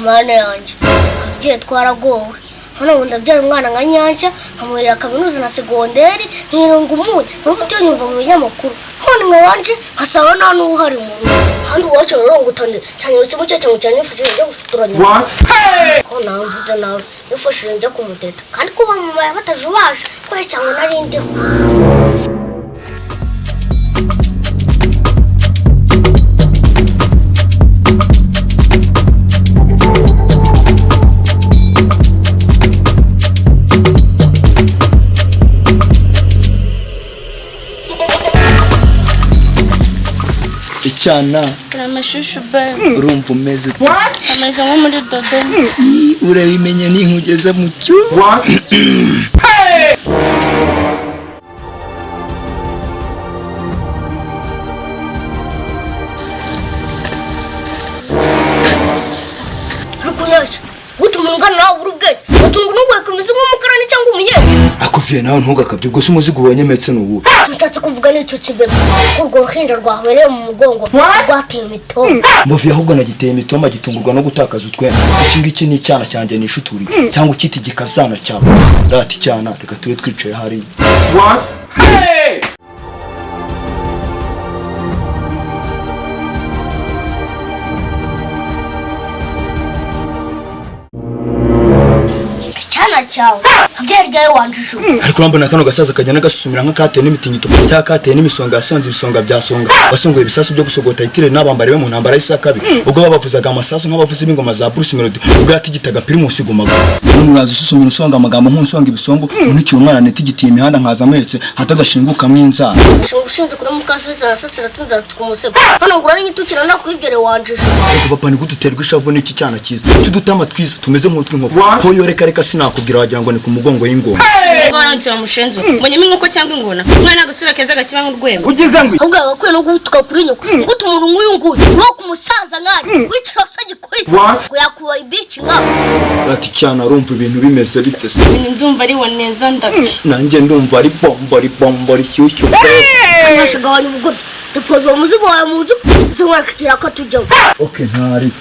mana yanjye ababyeyi twaragowe hano ubu ndabyara umwana nka Nyansha nkamurira kaminuza na segonderi nkironga umunyu numva icyo nyumva mu binyamakuru none mwe wanje nkasaba nta n'uhari mu rugo handi uwacu rurongutane cyane ikigo cyacu cyane nifashije njya gushuturanya ko namvuze nawe nifashije njya kumuteta kandi kuba mama yabatajubasha kure cyangwa narindiho Icyana amashusho ba urumva umeze ameze nko muri Dodoma urabimenye ninkugeza mu cyo Rukunyasha gutumungana nawe urubwete utungu n'ubweka imizigo umukarani cyangwa umuyemo akuviye nawe ntugakabye ubwo se umuzigo wanyemetse n'ubu nshatse kuvuga n'icyo kibero urwo ruhinja rwahwereye mu mugongo rwateye imitoma muviye ahubwo nagiteye imitoma gitungurwa no gutakaza utwenda iki ngiki ni icyana cyanjye nishuturi cyangwa ukiti gikazana cyawe rati icyana reka tube twicaye hariya icyana cyawe abyeyi ryawe wanjisho ariko urambona kano gasaza kajya nagasumira nk'akateye n'imitingito cyangwa kateye n'imisonga yasanze ibisonga byasonga basongoye ibisasu byo gusogota itire n'abambari be mu ntambara y'isa kabiri ubwo babavuzaga amasasu nk'abavuzi b'ingoma za Bruce Melody ubwo yatigitaga Primus Guma none uraza usumira usonga amagambo nk'unsonga ibisongo unikira umwana netigitiye imihanda nkaza mwetse hatagashinguka mw'inzara ushinze kuri mukasubiza nasasira sinzatse ku musego hano ngura n'inyitukira nakwibjere wanjisho ariko papa ni guduterwa ishavu n'iki cyana cyiza tudutama twiza tumeze nk'utw'inkoko ko yoreka reka sinakubwira wagira ngo ni ku mugongo y'ingoma Barangira mushenzo munyemi nk'uko cyangwa ingona mwana agasura keza gakiba nk'urwego ugize ngo ahubwo agakwiye no gutuka kuri nyoko ngutumura nguyunguye no kumusaza nkaje wicira se gikoye ngo yakuba ibici nka ati cyana urumva ibintu bimeze bite se ndumva ari woneza ndabye nanjye ndumva ari bombo ari cyucyo nashagabanya ubugore depozo umuzigo wawe mu nzu zinwakira ko tujyaho okay ntari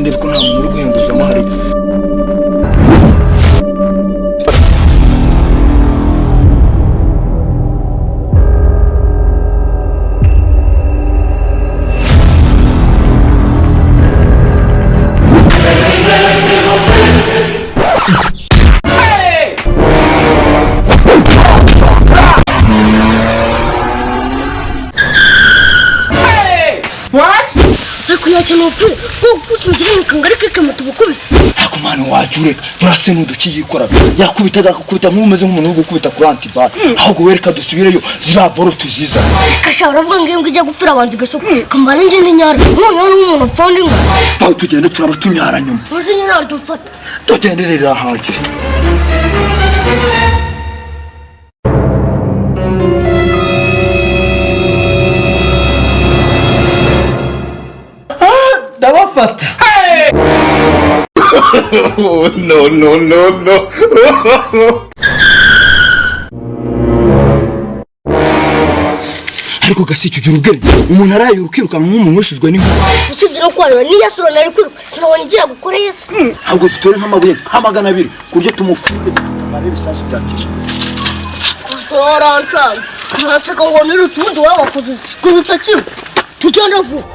ndebiko nta muntu uri guhembuza amahari Nupi, kusumjiri mukangari keke mutubukubise. Ako mwana wajureka, turase n'udukiyikora. Yakubitaga kukubita nk'umeze nk'umuntu wo gukubita kuri antibar. Ahubwo wereka dusubireyo zira boro tuziza. Kasha uravuga ngo ijya gupfira abanzi gasoko. Kambale ngende nyara. None n'umuntu upfana ingo. Aho tugende turaba tunyara nyuma. Muzi nyara dufata. Tugenderera haje. Dabafata. No. Ariko gasicu ugira ubwenge. Umuntu araye urukiruka nk'umuntu wishijwe n'inkuba. Usibye no kwarura ni yasuro nari kwiruka. Sinabona igiye gukora Yesu. Ahubwo dutore nk'amabuye hamagana 2 kuryo tumufure. Mare bisasu byakije. Sora nchanze. Nataka ngo nirutundi wawe wakoze kurutsa kimwe. Tujyana vuba.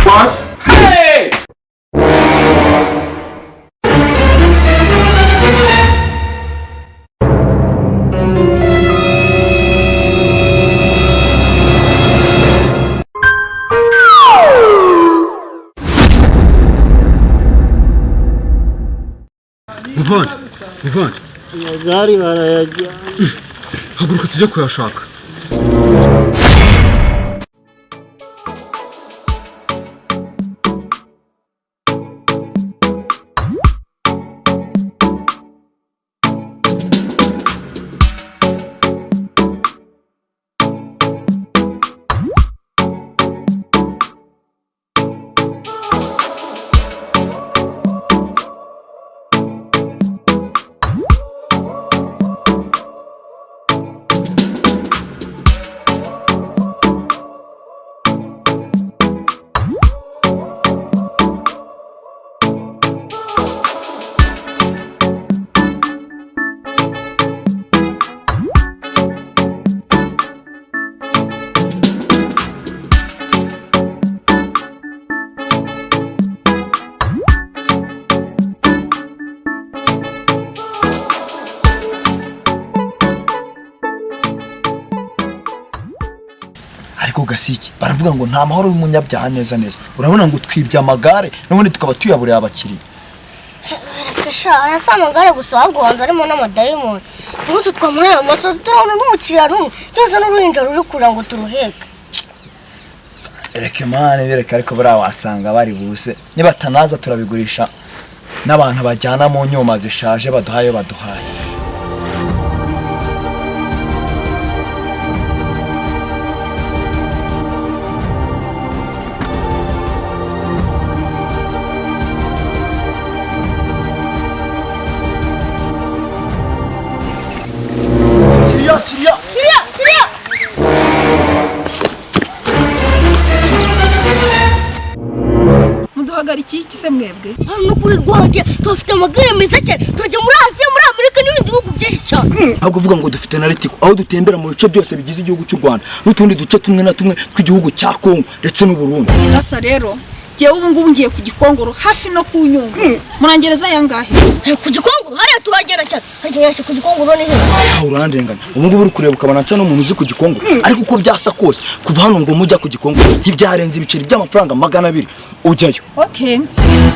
What? Hey! Ivone amagare barayajya. haguruka tujye kuyashaka. ariko gasiki baravuga ngo nta mahoro y'umunyabyaha neza neza. Urabona ngo twibye amagare n'ubundi tukaba tuyaburiye abakiriya. Kasha aya amagare gusa ahubwo wanze arimo n'amadayimoni. Ngutu twamureye amaso turabona n'umukiriya n'umwe cyose n'uruhinja ruri kurira ngo turuheke. Reka mane bireka ariko bura wasanga bari buse. Niba tanaza turabigurisha n'abantu bajyana mu nyuma zishaje baduhaye. Kiriya. Muduhagarikiye iki se mwebwe? Hano kuri Rwandan tufite amagare meza cyane. Turajya muri Aziya, muri Amerika n'ibindi bihugu byinshi cyane. Ahubwo uvuga ngo dufite na Ritiko aho dutembera mu bice byose bigize igihugu cy'u Rwanda n'utundi duce tumwe na tumwe tw'igihugu cya Kongo ndetse n'u Burundi. Sasa rero jewe ubu ngubu ngiye ku Gikongoro hafi no ku Nyungwe. Murangereza yangahe? Ku Gikongoro hariya turagera cyane. Harya yashe ku Gikongoro ni he? Aho urandengana. Ubu ngubu uri kureba ukabona nca n'umuntu uzi ku Gikongoro. Ariko uko byasa kose kuva hano ngo mujya ku Gikongoro ntibyarenze ibiceri by'amafaranga 200 ujyayo. Okay.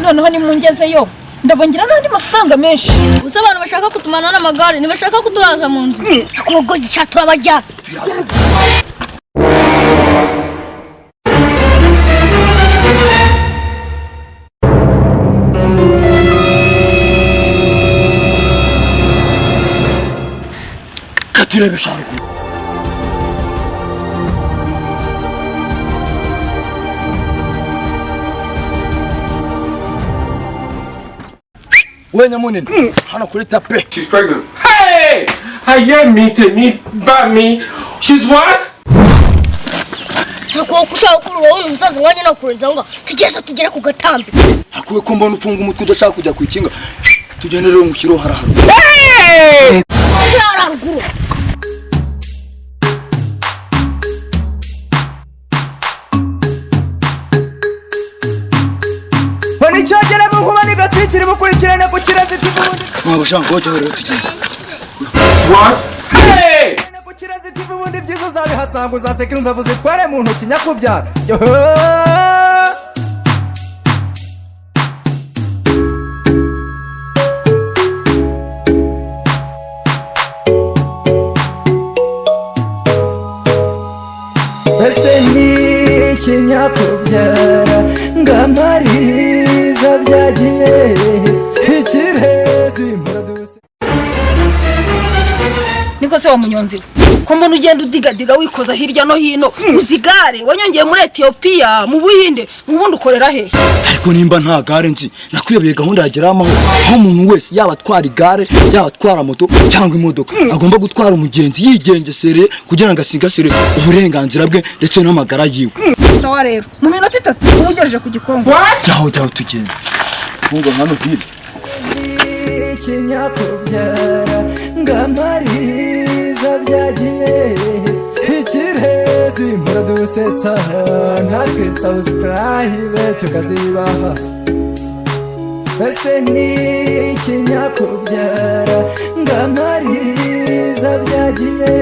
Noneho ni mungezeyo. Ndabongira n'andi mafaranga menshi. Gusa abantu bashaka kutumana n'amagare ntibashaka kuturaza mu nzu. Akubwo gica turabajyana. Katurebe shangu. Wenya munini hano kuri tape. She's pregnant. Hey! Haye me ba me. She's what? Nako kushaka kuruwa umusaza nganye nakureza ngo tugeze tugera ku gatambi. Akuwe ko mbona ufunga umutwe udashaka kujya kwikinga. Tugende rero ngushyiro harahara. Hey! Haraguru. Wanichogera mu kuba ni gasikiri mukurikirane ku kirezi tivundi. Mwabo shango rero tugende. What? Hey! Ku kirezi tivundi byizo zabe hasangu za sekuru mbavu zitware mu ntoki nyakubyara. Yo. Eseni kinyakubyara ngamariza byagiye ikirezi muraduse. Niko se wa munyonzi. Ko mbona ugenda udigadiga wikoza hirya no hino. Uzigare wanyongeye muri Ethiopia mu Buhinde. Ubundi ukorera he? Ariko nimba nta gare nzi nakwiyobeye gahunda yagera amahoro aho umuntu wese yaba atwara igare yaba atwara moto cyangwa imodoka agomba gutwara umugenzi yigengesereye kugira ngo asigasire uburenganzira bwe ndetse n'amagara yiwe. Sawa rero mu minota 3 ugejeje ku Gikongoro. Jaho tugende. Ngo hano hiri. Kinyakubyara ngamariza byagiye ikirezi muradusetsa natwe subscribe tukazibaha. Eseni kinyakubyara ngamariza byagiye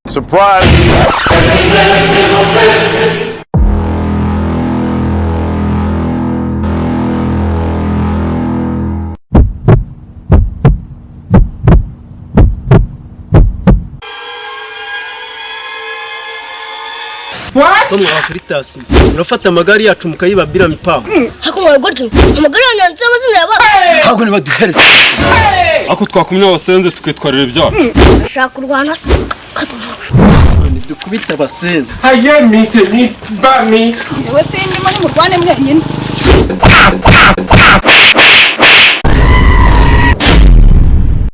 Surprise! What? ko mwakritasi urafata amagari yacu mukayibabira mipango Hako mwagoti. Amagara yanyanze amazina yaba. ahubwo nibaduhereze ako twakumye abasenze tukitwarira ibyacu Ashaka urwana se. Katuvusha. dukubita abasenzi Haye mite ni bami. yewe sindimo ni murwane mwenyine